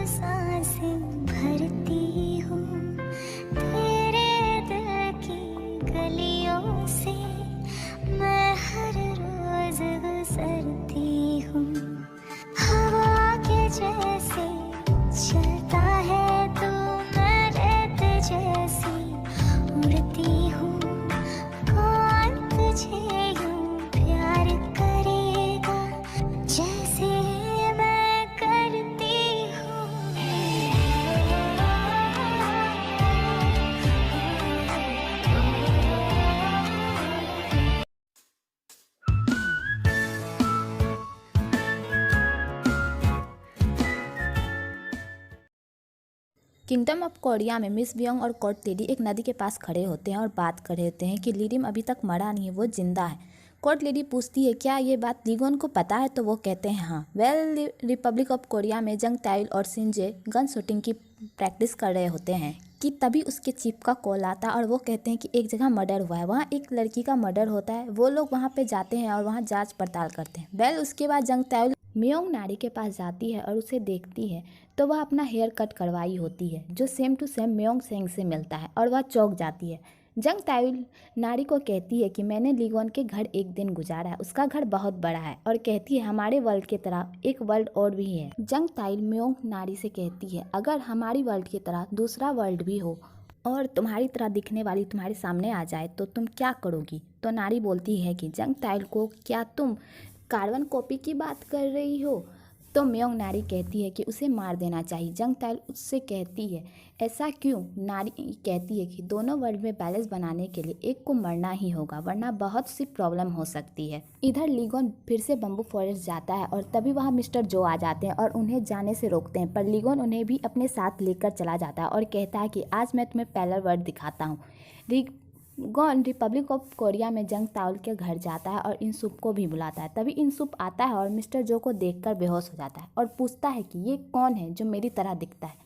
सांसें भरती हूँ तेरे दिल की गलियों से, मैं हर रोज गुजरती हूँ। हवा के जैसे चलता है तू, मैं रेत जैसी उड़ती हूँ। कौन तुझे यूं प्यार करेगा जैसे मैं करती हूँ। किंगडम ऑफ कोरिया में मिस बियोंग और कोर्ट लेडी एक नदी के पास खड़े होते हैं और बात कर रहे होते हैं कि लीरिम अभी तक मरा नहीं है, वो जिंदा है। कोर्ट लेडी पूछती है क्या ये बात लीगोन को पता है, तो वो कहते हैं हाँ। रिपब्लिक ऑफ कोरिया में जंग ताइल और सिंजे गन शूटिंग की प्रैक्टिस कर रहे होते हैं कि तभी उसके चीफ का कॉल आता है और वो कहते हैं कि एक जगह मर्डर हुआ है, वहाँ एक लड़की का मर्डर होता है। वो लोग वहाँ पे जाते हैं और वहाँ जांच पड़ताल करते हैं। उसके बाद जंग ताइल मियोंग नारी के पास जाती है और उसे देखती है तो वह अपना हेयर कट करवाई होती है जो सेम टू सेम मियोंग सेंग से मिलता है और वह चौंक जाती है। जंग ताइल नारी को कहती है कि मैंने लीगोन के घर एक दिन गुजारा है, उसका घर बहुत बड़ा है, और कहती है हमारे वर्ल्ड की तरह एक वर्ल्ड और भी है। जंग ताइल मियोंग नारी से कहती है अगर हमारी वर्ल्ड की तरह दूसरा वर्ल्ड भी हो और तुम्हारी तरह दिखने वाली तुम्हारे सामने आ जाए तो तुम क्या करोगी। तो नारी बोलती है कि जंग ताइल को क्या तुम कार्बन कॉपी की बात कर रही हो। तो मियोंग नारी कहती है कि उसे मार देना चाहिए। जंग ताइल उससे कहती है ऐसा क्यों। नारी कहती है कि दोनों वर्ल्ड में बैलेंस बनाने के लिए एक को मरना ही होगा, वरना बहुत सी प्रॉब्लम हो सकती है। इधर लीगोन फिर से बम्बू फॉरेस्ट जाता है और तभी वहाँ मिस्टर जो आ जाते हैं और उन्हें जाने से रोकते हैं, पर लीगोन उन्हें भी अपने साथ लेकर चला जाता है और कहता है कि आज मैं तुम्हें पैरेलल वर्ल्ड दिखाता हूँ। गॉन रिपब्लिक ऑफ कोरिया में जंग ताउल के घर जाता है और इंसुप को भी बुलाता है। तभी इंसुप आता है और मिस्टर जो को देखकर बेहोश हो जाता है और पूछता है कि ये कौन है जो मेरी तरह दिखता है।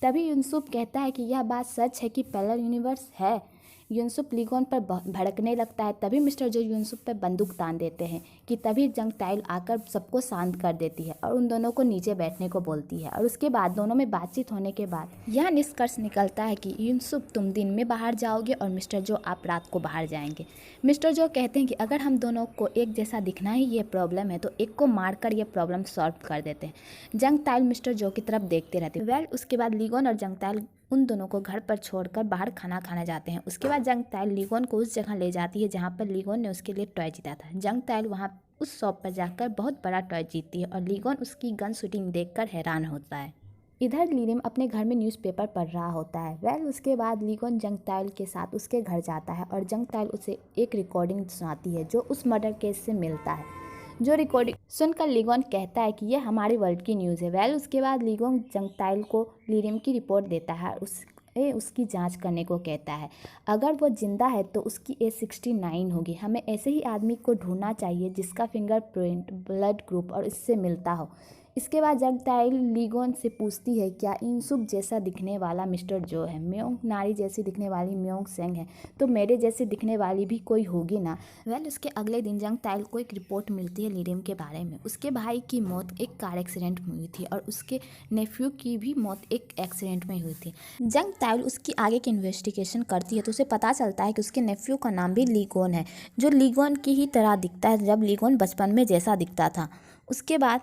तभी इंसुप कहता है कि यह बात सच है कि पैरेलल यूनिवर्स है। यूनसुप लीगोन पर भड़कने लगता है। तभी मिस्टर जो यूनसुप पर बंदूक तान देते हैं कि तभी जंग ताइल आकर सबको शांत कर देती है और उन दोनों को नीचे बैठने को बोलती है। और उसके बाद दोनों में बातचीत होने के बाद यह निष्कर्ष निकलता है कि यूनसुप तुम दिन में बाहर जाओगे और मिस्टर जो आप रात को बाहर जाएंगे। मिस्टर जो कहते हैं कि अगर हम दोनों को एक जैसा दिखना ही ये प्रॉब्लम है तो एक को मारकर ये प्रॉब्लम सॉल्व कर देते हैं। जंग ताइल मिस्टर जो की तरफ देखते रहते हैं। उसके बाद लीगोन और जंग ताइल उन दोनों को घर पर छोड़कर बाहर खाना खाने जाते हैं। उसके बाद जंग ताइल लीगोन को उस जगह ले जाती है जहाँ पर लीगोन ने उसके लिए टॉय जीता था। जंग ताइल वहाँ उस शॉप पर जाकर बहुत बड़ा टॉय जीतती है और लीगोन उसकी गन शूटिंग देखकर हैरान होता है। इधर लीरिम अपने घर में न्यूज़पेपर पढ़ रहा होता है। उसके बाद लीगोन जंग ताइल के साथ उसके घर जाता है और जंग ताइल उसे एक रिकॉर्डिंग सुनाती है जो उस मर्डर केस से मिलता है। जो रिकॉर्डिंग सुनकर लीगोन कहता है कि यह हमारे वर्ल्ड की न्यूज़ है। उसके बाद लीगोन जंग ताइल को लीरिम की रिपोर्ट देता है, उसकी जांच करने को कहता है। अगर वो जिंदा है तो उसकी एज 69 होगी। हमें ऐसे ही आदमी को ढूंढना चाहिए जिसका फिंगरप्रिंट ब्लड ग्रुप और इससे मिलता हो। इसके बाद जंग ताइल लीगोन से पूछती है क्या इंसुप जैसा दिखने वाला मिस्टर जो है, म्योंग नारी जैसी दिखने वाली म्योंग सेंग है, तो मेरे जैसे दिखने वाली भी कोई होगी ना। उसके अगले दिन जंग ताइल को एक रिपोर्ट मिलती है लीरिम के बारे में। उसके भाई की मौत एक कार एक्सीडेंट में हुई थी और उसके नेफ्यू की भी मौत एक एक्सीडेंट में हुई थी। जंग ताइल उसकी आगे की इन्वेस्टिगेशन करती है तो उसे पता चलता है कि उसके नेफ्यू का नाम भी लीगोन है, जो लीगोन की ही तरह दिखता है जब लीगोन बचपन में जैसा दिखता था। उसके बाद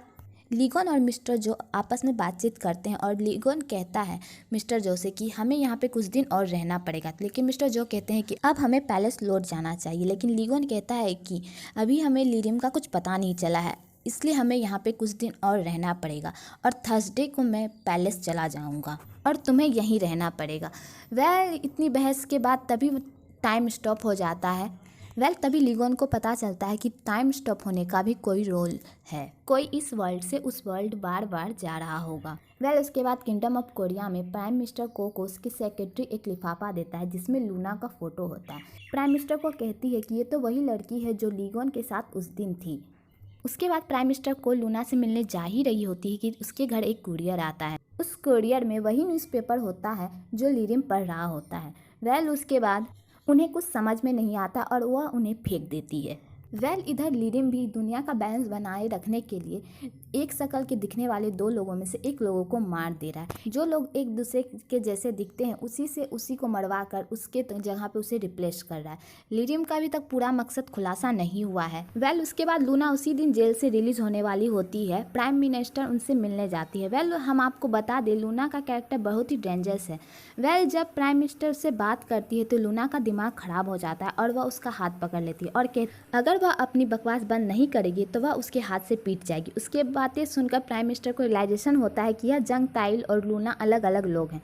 लीगोन और मिस्टर जो आपस में बातचीत करते हैं और लीगोन कहता है मिस्टर जो से कि हमें यहाँ पे कुछ दिन और रहना पड़ेगा, लेकिन मिस्टर जो कहते हैं कि अब हमें पैलेस लौट जाना चाहिए। लेकिन लीगोन कहता है कि अभी हमें लीरिम का कुछ पता नहीं चला है, इसलिए हमें यहाँ पे कुछ दिन और रहना पड़ेगा और थर्सडे को मैं पैलेस चला जाऊँगा और तुम्हें यहीं रहना पड़ेगा। इतनी बहस के बाद तभी टाइम स्टॉप हो जाता है। तभी लीगोन को पता चलता है कि टाइम स्टॉप होने का भी कोई रोल है, कोई इस वर्ल्ड से उस वर्ल्ड बार बार जा रहा होगा। उसके बाद किंगडम ऑफ कोरिया में प्राइम मिनिस्टर को उसकी सेक्रेटरी एक लिफाफा देता है जिसमें लूना का फोटो होता है। प्राइम मिनिस्टर को कहती है कि ये तो वही लड़की है जो लीगोन के साथ उस दिन थी। उसके बाद प्राइम मिनिस्टर को लूना से मिलने जा ही रही होती है कि उसके घर एक कुरियर आता है। उस कुरियर में वही न्यूज़पेपर होता है जो लीरिम पढ़ रहा होता है। उसके बाद उन्हें कुछ समझ में नहीं आता और वह उन्हें फेंक देती है। इधर लीरिम भी दुनिया का बैलेंस बनाए रखने के लिए एक शक्ल के दिखने वाले दो लोगों में से एक लोगों को मार दे रहा है। जो लोग एक दूसरे के जैसे दिखते हैं उसी से उसी को मरवा कर उसके जगह पे उसे रिप्लेस कर रहा है। लिरिम का अभी तक पूरा मकसद खुलासा नहीं हुआ है। उसके बाद लूना उसी दिन जेल से रिलीज होने वाली होती है। प्राइम मिनिस्टर उनसे मिलने जाती है। हम आपको बता दें लूना का कैरेक्टर बहुत ही डेंजरस है। जब प्राइम मिनिस्टर से बात करती है तो लूना का दिमाग खराब हो जाता है और वह उसका हाथ पकड़ लेती है और अगर वह अपनी बकवास बंद नहीं करेगी तो वह उसके हाथ से पीट जाएगी। उसके बातें सुनकर प्राइम मिनिस्टर को रियलाइजेशन होता है कि यह जंग ताइल और लूना अलग अलग लोग हैं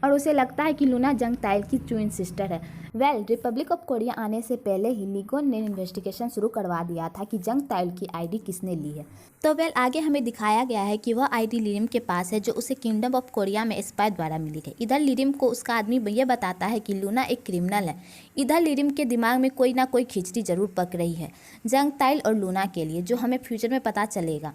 और उसे लगता है कि लूना जंग ताइल की ट्विन सिस्टर है। रिपब्लिक ऑफ कोरिया आने से पहले ही लीगोन ने इन्वेस्टिगेशन शुरू करवा दिया था कि जंग ताइल की आईडी किसने ली है। तो आगे हमें दिखाया गया है कि वह आईडी लिरिम के पास है जो उसे किंगडम ऑफ कोरिया में स्पाई द्वारा मिली है। इधर लिरिम को उसका आदमी ये बताता है कि लूना एक क्रिमिनल है। इधर लिरिम के दिमाग में कोई ना कोई खिचड़ी जरूर पक रही है जंग ताइल और लूना के लिए, जो हमें फ्यूचर में पता चलेगा।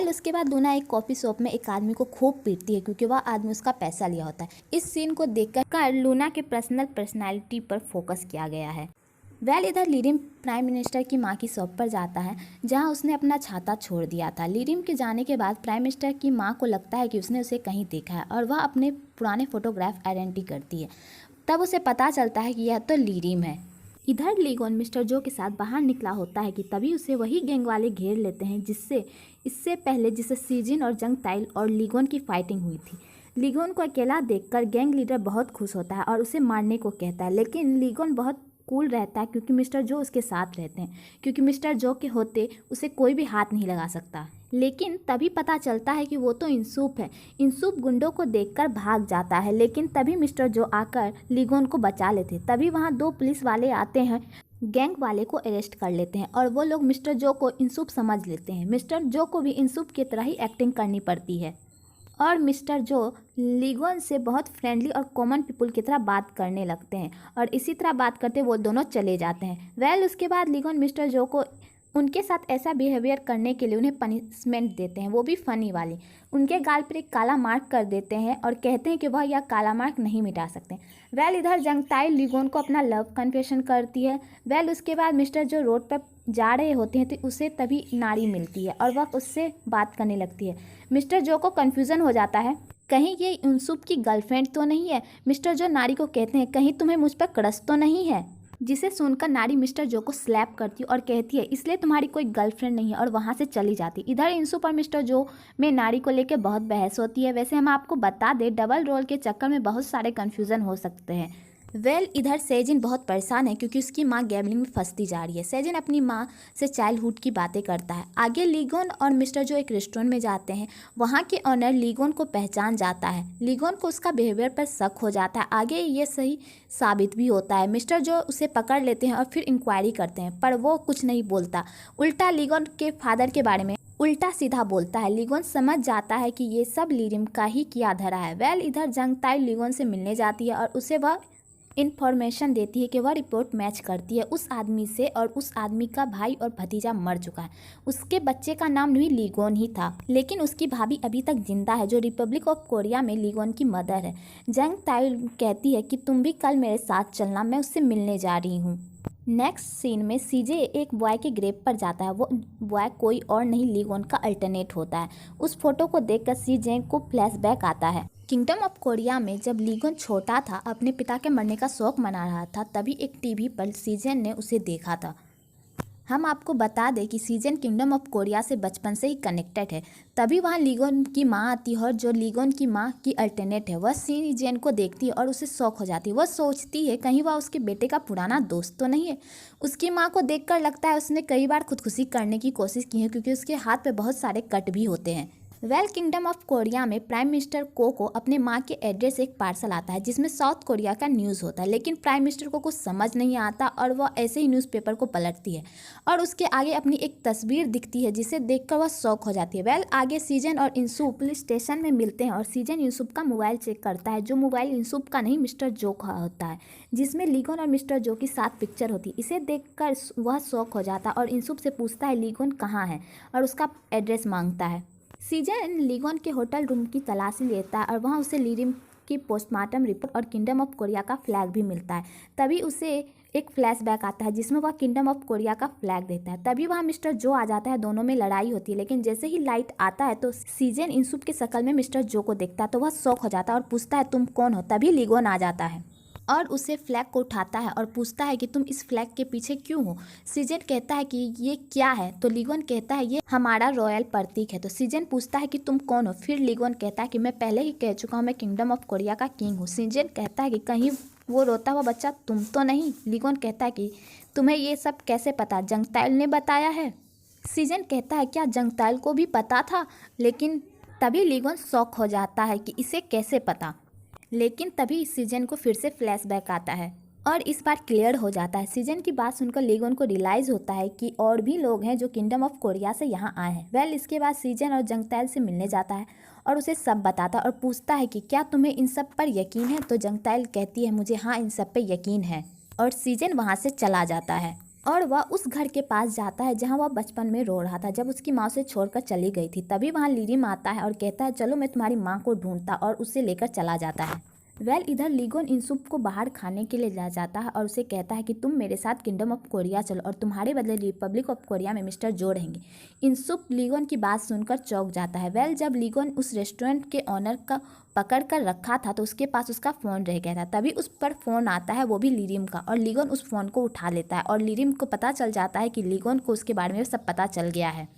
उसके बाद लूना एक कॉफ़ी शॉप में एक आदमी को खूब पीटती है क्योंकि वह आदमी उसका पैसा लिया होता है। इस सीन को देखकर लूना के पर्सनालिटी पर फोकस किया गया है। इधर लिरिम प्राइम मिनिस्टर की मां की शॉप पर जाता है जहां उसने अपना छाता छोड़ दिया था। लिरिम के जाने के बाद प्राइम मिनिस्टर की मां को लगता है कि उसने उसे कहीं देखा है और वह अपने पुराने फोटोग्राफ आइडेंटिटी करती है। तब उसे पता चलता है कि यह तो लिरिम है। इधर लीगोन मिस्टर जो के साथ बाहर निकला होता है कि तभी उसे वही गैंग वाले घेर लेते हैं इससे पहले जिसे सीजिन और जंग ताइल और लीगोन की फाइटिंग हुई थी। लीगोन को अकेला देखकर गैंग लीडर बहुत खुश होता है और उसे मारने को कहता है, लेकिन लीगोन बहुत कूल रहता है क्योंकि मिस्टर जो उसके साथ रहते हैं। क्योंकि मिस्टर जो के होते उसे कोई भी हाथ नहीं लगा सकता। लेकिन तभी पता चलता है कि वो तो इंसूप है। इंसूप गुंडों को देखकर भाग जाता है, लेकिन तभी मिस्टर जो आकर लीगोन को बचा लेते। तभी वहाँ दो पुलिस वाले आते हैं, गैंग वाले को अरेस्ट कर लेते हैं और वो लोग मिस्टर जो को इंसूप समझ लेते हैं। मिस्टर जो को भी इंसूप की तरह ही एक्टिंग करनी पड़ती है और मिस्टर जो लीगोन से बहुत फ्रेंडली और कॉमन पीपल की तरह बात करने लगते हैं और इसी तरह बात करते वो दोनों चले जाते हैं। उसके बाद लीगोन मिस्टर जो को उनके साथ ऐसा बिहेवियर करने के लिए उन्हें पनिशमेंट देते हैं, वो भी फ़नी वाली। उनके गाल पर एक काला मार्क कर देते हैं और कहते हैं कि वह यह काला मार्क नहीं मिटा सकते। इधर जंग ताइल लीगोन को अपना लव कन्फेशन करती है। उसके बाद मिस्टर जो रोड पर जा रहे होते हैं तो उसे तभी नारी मिलती है और वह उससे बात करने लगती है। मिस्टर जो को कन्फ्यूज़न हो जाता है, कहीं ये इंसूप की गर्लफ्रेंड तो नहीं है। मिस्टर जो नारी को कहते हैं, कहीं तुम्हें मुझ पर क्रश तो नहीं है। जिसे सुनकर नारी मिस्टर जो को स्लैप करती है और कहती है, इसलिए तुम्हारी कोई गर्लफ्रेंड नहीं है, और वहाँ से चली जाती। इधर इंसूप और मिस्टर जो में नारी को लेकर बहुत बहस होती है। वैसे हम आपको बता दें, डबल रोल के चक्कर में बहुत सारे कन्फ्यूज़न हो सकते हैं। इधर सेजिन बहुत परेशान है क्योंकि उसकी माँ गैम्बलिंग में फंसती जा रही है। सेजिन अपनी माँ से चाइल्डहुड की बातें करता है। आगे लीगोन और मिस्टर जो एक रेस्टोरेंट में जाते हैं। वहाँ के ऑनर लीगोन को पहचान जाता है। लीगोन को उसका बिहेवियर पर शक हो जाता है। आगे ये सही साबित भी होता है। मिस्टर जो उसे पकड़ लेते हैं और फिर इंक्वायरी करते हैं, पर वो कुछ नहीं बोलता। उल्टा लीगोन के फादर के बारे में उल्टा सीधा बोलता है। लीगोन समझ जाता है कि ये सब लिरिम का ही किया धरा है। इधर जंग ताइल लीगोन से मिलने जाती है और उसे वह इन्फॉर्मेशन देती है कि वह रिपोर्ट मैच करती है उस आदमी से और उस आदमी का भाई और भतीजा मर चुका है। उसके बच्चे का नाम भी लीगोन ही था, लेकिन उसकी भाभी अभी तक जिंदा है जो रिपब्लिक ऑफ कोरिया में लीगोन की मदर है। जंग ताइल कहती है कि तुम भी कल मेरे साथ चलना, मैं उससे मिलने जा रही हूँ। नेक्स्ट सीन में सीजे एक बॉय के ग्रेव पर जाता है। वो बॉय कोई और नहीं लीगोन का अल्टरनेट होता है। उस फोटो को देखकर सीजे को फ्लैशबैक आता है। किंगडम ऑफ कोरिया में जब लीगोन छोटा था, अपने पिता के मरने का शौक मना रहा था, तभी एक टीवी पर सीजन ने उसे देखा था। हम आपको बता दें कि सीजन किंगडम ऑफ कोरिया से बचपन से ही कनेक्टेड है। तभी वहाँ लीगोन की माँ आती है और जो लीगोन की माँ की अल्टरनेट है, वह सीजन को देखती है और उसे शौक हो जाती है। वह सोचती है कहीं वह उसके बेटे का पुराना दोस्त तो नहीं है। उसकी माँ को देखकर लगता है उसने कई बार खुदकुशी करने की कोशिश की है क्योंकि उसके हाथ पे बहुत सारे कट भी होते हैं। किंगडम ऑफ कोरिया में प्राइम मिनिस्टर को अपने माँ के एड्रेस एक पार्सल आता है जिसमें साउथ कोरिया का न्यूज़ होता है, लेकिन प्राइम मिनिस्टर को कुछ समझ नहीं आता और वह ऐसे ही न्यूज़पेपर को पलटती है और उसके आगे अपनी एक तस्वीर दिखती है जिसे देखकर वह शॉक हो जाती है। आगे सीजन और इंसूप पुलिस स्टेशन में मिलते हैं और सीजन इंसूप का मोबाइल चेक करता है, जो मोबाइल इंसूप का नहीं मिस्टर जो का होता है, जिसमें लीगोन और मिस्टर जो की साथ पिक्चर होती है। इसे देखकर वह शॉक हो जाता है और इंसूप से पूछता है लीगोन कहाँ है और उसका एड्रेस मांगता है। सीजन लीगोन के होटल रूम की तलाशी लेता है और वहाँ उसे लिरिम की पोस्टमार्टम रिपोर्ट और किंगडम ऑफ कोरिया का फ्लैग भी मिलता है। तभी उसे एक फ्लैशबैक आता है जिसमें वह किंगडम ऑफ कोरिया का फ्लैग देता है। तभी वहाँ मिस्टर जो आ जाता है, दोनों में लड़ाई होती है। लेकिन जैसे ही लाइट आता है तो सीजन इंसुप की शक्ल में मिस्टर जो को देखता है तो वह शॉक हो जाता है और पूछता है तुम कौन हो। तभी लीगोन आ जाता है और उसे फ्लैग को उठाता है और पूछता है कि तुम इस फ्लैग के पीछे क्यों हो। सीजन कहता है कि ये क्या है, तो लीगोन कहता है ये हमारा रॉयल प्रतीक है। तो सीजन पूछता है कि तुम कौन हो। फिर लीगोन कहता है कि मैं पहले ही कह चुका हूँ, मैं किंगडम ऑफ कोरिया का किंग हूँ। सीजन कहता है कि कहीं वो रोता हुआ बच्चा तुम तो नहीं। लीगोन कहता है कि तुम्हें ये सब कैसे पता, जंगताइल ने बताया है। सीजन कहता है क्या जंगताइल को भी पता था, लेकिन तभी लीगोन शॉक हो जाता है कि इसे कैसे पता। लेकिन तभी इस सीजन को फिर से फ्लैशबैक आता है और इस बार क्लियर हो जाता है। सीजन की बात सुनकर लीगोन को रियलाइज़ होता है कि और भी लोग हैं जो किंगडम ऑफ कोरिया से यहाँ आए हैं। इसके बाद सीजन और जंगताइल से मिलने जाता है और उसे सब बताता है और पूछता है कि क्या तुम्हें इन सब पर यकीन है। तो जंगताइल कहती है मुझे हाँ इन सब पे यकीन है, और सीजन वहाँ से चला जाता है और वह उस घर के पास जाता है जहाँ वह बचपन में रो रहा था जब उसकी माँ उसे छोड़कर चली गई थी। तभी वहाँ लीरिम आता है और कहता है चलो मैं तुम्हारी माँ को ढूंढता, और उसे लेकर चला जाता है। इधर लीगोन इंसुप को बाहर खाने के लिए ले जाता है और उसे कहता है कि तुम मेरे साथ किंगडम ऑफ कोरिया चलो और तुम्हारे बदले रिपब्लिक ऑफ कोरिया में मिस्टर जो रहेंगे। इंसुप लीगोन की बात सुनकर चौंक जाता है। जब लीगोन उस रेस्टोरेंट के ऑनर का पकड़ कर रखा था तो उसके पास उसका फ़ोन रह गया था। तभी उस पर फ़ोन आता है, वो भी लीरिम का, और लीगोन उस फ़ोन को उठा लेता है और लीरिम को पता चल जाता है कि लीगोन को उसके बारे में सब पता चल गया है।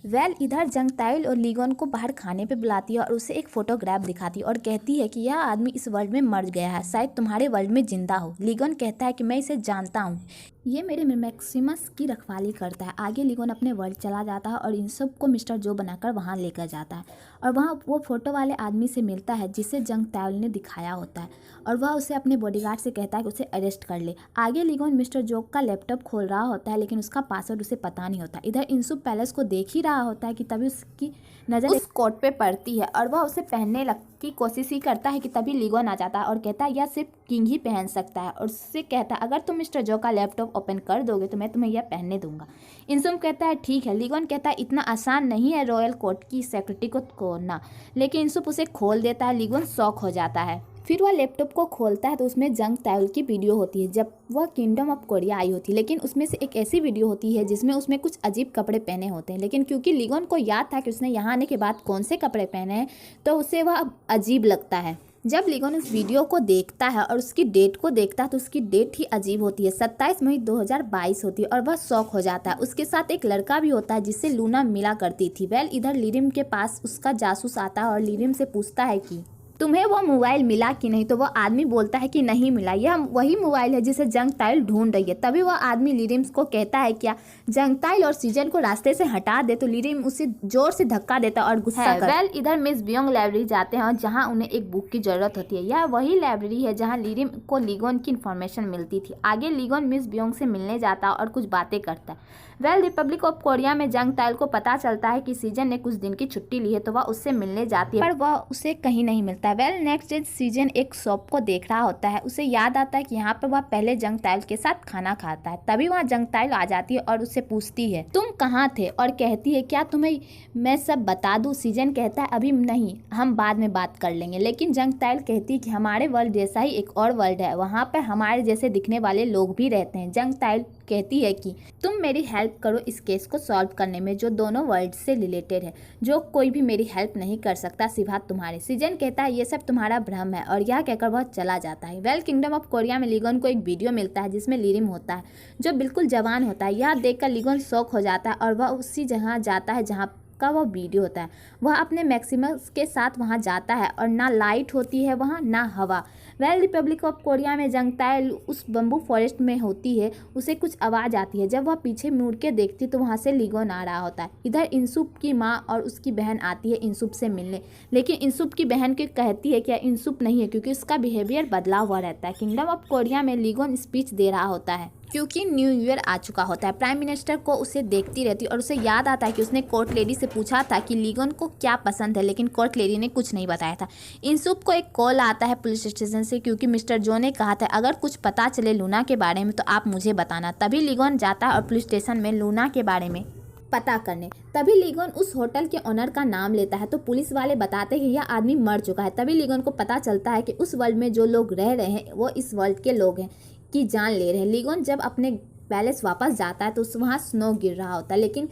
इधर जंगताइल और लीगोन को बाहर खाने पे बुलाती है और उसे एक फोटोग्राफ दिखाती है और कहती है कि यह आदमी इस वर्ल्ड में मर गया है, शायद तुम्हारे वर्ल्ड में जिंदा हो। लीगोन कहता है कि मैं इसे जानता हूँ, ये मेरे मैक्सिमस की रखवाली करता है। आगे लीगोन अपने वर्ल्ड चला जाता है और इन सब को मिस्टर जो बनाकर वहाँ लेकर जाता है और वहाँ वो फोटो वाले आदमी से मिलता है जिसे जंगताइल ने दिखाया होता है और वह उसे अपने बॉडीगार्ड से कहता है कि उसे अरेस्ट कर ले। आगे लीगोन मिस्टर जोक का लैपटॉप खोल रहा होता है लेकिन उसका पासवर्ड उसे पता नहीं होता। इधर इंसुप पैलेस को देख ही रहा होता है कि तभी उसकी नज़र उस कोट पे पड़ती है और वह उसे पहनने की कोशिश ही करता है कि तभी लीगोन आ जाता है और कहता है यह सिर्फ किंग ही पहन सकता है, और उससे कहता है अगर तुम मिस्टर जो का लैपटॉप ओपन कर दोगे तो मैं तुम्हें यह पहनने दूंगा। इंसुप कहता है ठीक है। लीगोन कहता है इतना आसान नहीं है रॉयल कोर्ट की सेक्रेटरी को खोलना, लेकिन इंसुप उसे खोल देता है। लीगोन शॉक हो जाता है। फिर वह लैपटॉप को खोलता है तो उसमें जंगताइल की वीडियो होती है जब वह किंगडम ऑफ कोरिया आई होती है, लेकिन उसमें से एक ऐसी वीडियो होती है जिसमें उसमें कुछ अजीब कपड़े पहने होते हैं। लेकिन क्योंकि लीगोन को याद था कि उसने यहाँ आने के बाद कौन से कपड़े पहने हैं तो उसे वह अजीब लगता है। जब लीगोन इस वीडियो को देखता है और उसकी डेट को देखता है तो उसकी डेट ही अजीब होती है, 27 मई 2022 होती है और वह शॉक हो जाता है। उसके साथ एक लड़का भी होता है जिससे लूना मिला करती थी। इधर लीरिम के पास उसका जासूस आता है और लीरिम से पूछता है कि तुम्हें वो मोबाइल मिला कि नहीं। तो वह आदमी बोलता है कि नहीं मिला, यह वही मोबाइल है जिसे जंगताइल ढूंढ रही है। तभी वह आदमी लीरिम को कहता है क्या जंगताइल और सीजन को रास्ते से हटा दे, तो लीरिम उसे जोर से धक्का देता और गुस्सा कर इधर मिस बियोंग लाइब्रेरी जाते हैं और जहां उन्हें एक बुक की जरूरत होती है। यह वही लाइब्रेरी है जहाँ लीरिम को लीगोन की इन्फॉर्मेशन मिलती थी। आगे लीगोन मिस बियोंग से मिलने जाता और कुछ बातें करता है। रिपब्लिक ऑफ कोरिया में जंगताइल को पता चलता है कि सीजन ने कुछ दिन की छुट्टी ली है तो वह उससे मिलने जाती है पर वह उसे कहीं नहीं मिलता। नेक्स्ट डे सीजन एक शॉप को देख रहा होता है। उसे याद आता है कि यहाँ पर वह पहले जंगताइल के साथ खाना खाता है। तभी वहाँ जंगताइल आ जाती है और उससे पूछती है तुम कहाँ थे, और कहती है क्या तुम्हें मैं सब बता दूँ। सीजन कहता है अभी नहीं, हम बाद में बात कर लेंगे। लेकिन जंगताइल कहती है कि हमारे वर्ल्ड जैसा ही एक और वर्ल्ड है, वहाँ पर हमारे जैसे दिखने वाले लोग भी रहते हैं। जंगताइल कहती है कि तुम मेरी हेल्प करो इस केस को सॉल्व करने में जो दोनों वर्ल्ड से रिलेटेड है, जो कोई भी मेरी हेल्प नहीं कर सकता सिवा तुम्हारे। सीजन कहता है ये सब तुम्हारा भ्रम है, और यह कहकर वह चला जाता है। किंगडम ऑफ कोरिया में लीगोन को एक वीडियो मिलता है जिसमें लीरिम होता है जो बिल्कुल जवान होता है। यह देखकर लीगोन शॉक हो जाता है और वह उसी जगह जाता है जहाँ का वह वीडियो होता है। वह अपने मैक्सिमस के साथ वहाँ जाता है और ना लाइट होती है वहाँ ना हवा। रिपब्लिक ऑफ कोरिया में जंगताइल उस बम्बू फॉरेस्ट में होती है। उसे कुछ आवाज़ आती है। जब वह पीछे मुड़ के देखती तो वहाँ से लीगोन आ रहा होता है। इधर इंसुप की माँ और उसकी बहन आती है इंसुप से मिलने, लेकिन इंसुप की बहन के कहती है क्या इंसुप नहीं है क्योंकि उसका बिहेवियर बदला हुआ रहता है। किंगडम ऑफ कोरिया में लीगोन स्पीच दे रहा होता है क्योंकि न्यू ईयर आ चुका होता है। प्राइम मिनिस्टर को उसे देखती रहती और उसे याद आता है कि उसने कोर्ट लेडी से पूछा था कि लीगोन को क्या पसंद है, लेकिन कोर्ट लेडी ने कुछ नहीं बताया था। इंसुप को एक कॉल आता है पुलिस स्टेशन से क्योंकि मिस्टर जो ने कहा था अगर कुछ पता चले लूना के बारे में तो आप मुझे बताना। तभी लीगोन जाता है और पुलिस स्टेशन में लूना के बारे में पता करने। तभी लीगोन उस होटल के ओनर का नाम लेता है तो पुलिस वाले बताते हैं कि यह आदमी मर चुका है। तभी लीगोन को पता चलता है कि उस वर्ल्ड में जो लोग रह रहे हैं वो इस वर्ल्ड के लोग हैं। की जान ले रहे हैं। लीगोन जब अपने पैलेस वापस जाता है तो वहाँ स्नो गिर रहा होता है, लेकिन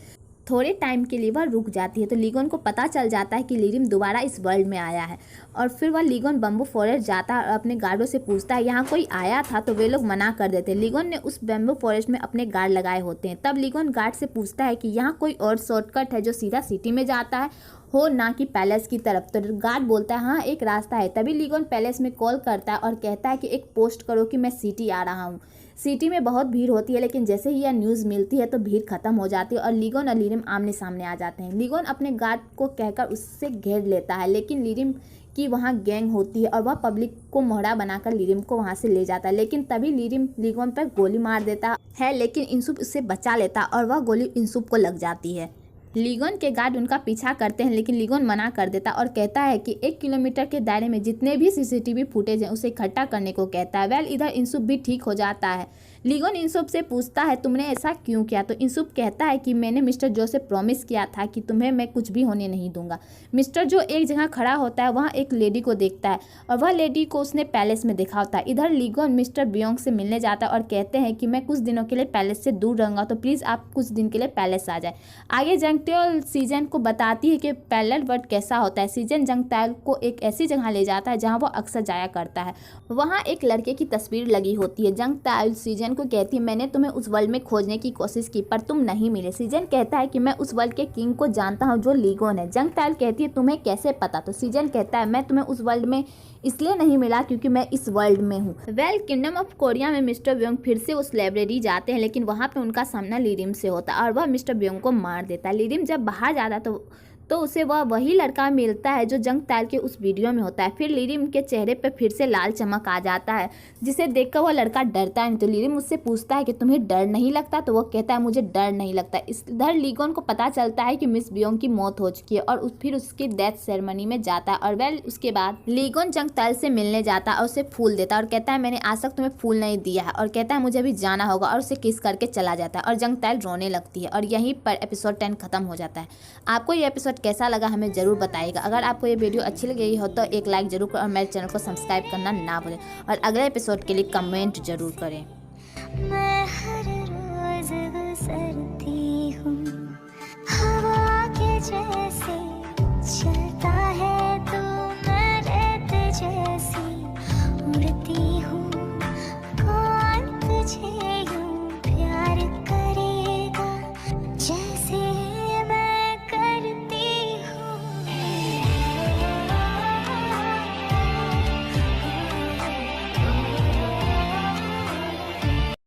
थोड़े टाइम के लिए वह रुक जाती है। तो लीगोन को पता चल जाता है कि लिरिम दोबारा इस वर्ल्ड में आया है और फिर वह लीगोन बम्बू फॉरेस्ट जाता है और अपने गार्डों से पूछता है यहाँ कोई आया था, तो वे लोग मना कर देते हैं। लीगोन ने उस बम्बू फॉरेस्ट में अपने गार्ड लगाए होते हैं। तब लीगोन गार्ड से पूछता है कि यहाँ कोई और शॉर्टकट है जो सीधा सिटी में जाता है हो, ना कि पैलेस की तरफ। तो गार्ड बोलता है हाँ एक रास्ता है। तभी लीगोन पैलेस में कॉल करता है और कहता है कि एक पोस्ट करो कि मैं सिटी आ रहा हूँ। सिटी में बहुत भीड़ होती है, लेकिन जैसे ही यह न्यूज़ मिलती है तो भीड़ खत्म हो जाती है और लीगोन और लिरिम आमने सामने आ जाते हैं। लीगोन अपने गार्ड को कहकर उससे घेर लेता है, लेकिन लिरिम की वहाँ गैंग होती है और वह पब्लिक को मोहरा बनाकर लिरिम को वहाँ से ले जाता है। लेकिन तभी लिरिम लीगोन पर गोली मार देता है, लेकिन इंसुप उससे बचा लेता और वह गोली इंसुप को लग जाती है। लीगोन के गार्ड उनका पीछा करते हैं, लेकिन लीगोन मना कर देता और कहता है कि 1 किलोमीटर के दायरे में जितने भी सीसीटीवी फुटेज हैं उसे इकट्ठा करने को कहता है। इधर इंसुप भी ठीक हो जाता है। लीगोन इंसुप से पूछता है तुमने ऐसा क्यों किया, तो इंसुप कहता है कि मैंने मिस्टर जो से प्रॉमिस किया था कि तुम्हें मैं कुछ भी होने नहीं दूंगा। मिस्टर जो एक जगह खड़ा होता है, वहाँ एक लेडी को देखता है और वह लेडी को उसने पैलेस में देखा होता है। इधर लीगोन मिस्टर बियोंग से मिलने जाता है और कहते हैं कि मैं कुछ दिनों के लिए पैलेस से दूर रहूँगा, तो प्लीज़ आप कुछ दिन के लिए पैलेस आ जाए। आगे जंगटेल सीजन को बताती है कि पैरेलल वर्ल्ड कैसा होता है। सीजन जंगटेल को एक ऐसी जगह ले जाता है जहाँ वो अक्सर जाया करता है। वहाँ एक लड़के की तस्वीर लगी होती है। जंगटेल सीजन को कहती है मैंने तुम्हें उस वर्ल्ड में खोजने की कोशिश की पर तुम नहीं मिले। सीजन कहता है कि मैं उस वर्ल्ड के किंग को जानता हूँ जो लीगोन है। जंगटेल कहती है तुम्हें कैसे पता, तो सीजन कहता है मैं तुम्हें उस वर्ल्ड में इसलिए नहीं मिला क्योंकि मैं इस वर्ल्ड में हूँ। किंगडम ऑफ कोरिया में मिस्टर बियोंग फिर से उस लाइब्रेरी जाते हैं, लेकिन वहाँ पे उनका सामना लिरिम से होता है और वह मिस्टर बियोंग को मार देता है। लिरिम जब बाहर जाता है तो उसे वही लड़का मिलता है जो जंगटेल के उस वीडियो में होता है। फिर लिरिम के चेहरे पे फिर से लाल चमक आ जाता है, जिसे देखकर वह लड़का डरता है। तो लिरिम उससे पूछता है कि तुम्हें डर नहीं लगता, तो वो कहता है मुझे डर नहीं लगता। इधर लीगोन को पता चलता है कि मिस बियोंग की मौत हो चुकी है और फिर उसकी डेथ सेरेमनी में जाता है और उसके बाद लीगोन जंगटेल से मिलने जाता है और उसे फूल देता है और कहता है मैंने आज तक तुम्हें फूल नहीं दिया है, और कहता है मुझे अभी जाना होगा, और उसे किस करके चला जाता है और जंगटेल रोने लगती है। और यहीं पर एपिसोड 10 खत्म हो जाता है। आपको ये एपिसोड कैसा लगा हमें ज़रूर बताइएगा। अगर आपको ये वीडियो अच्छी लगी हो तो एक लाइक ज़रूर करें और मेरे चैनल को सब्सक्राइब करना ना भूलें और अगले एपिसोड के लिए कमेंट ज़रूर करें। मैं हर रोज गुजरती हूँ हवा के जैसे।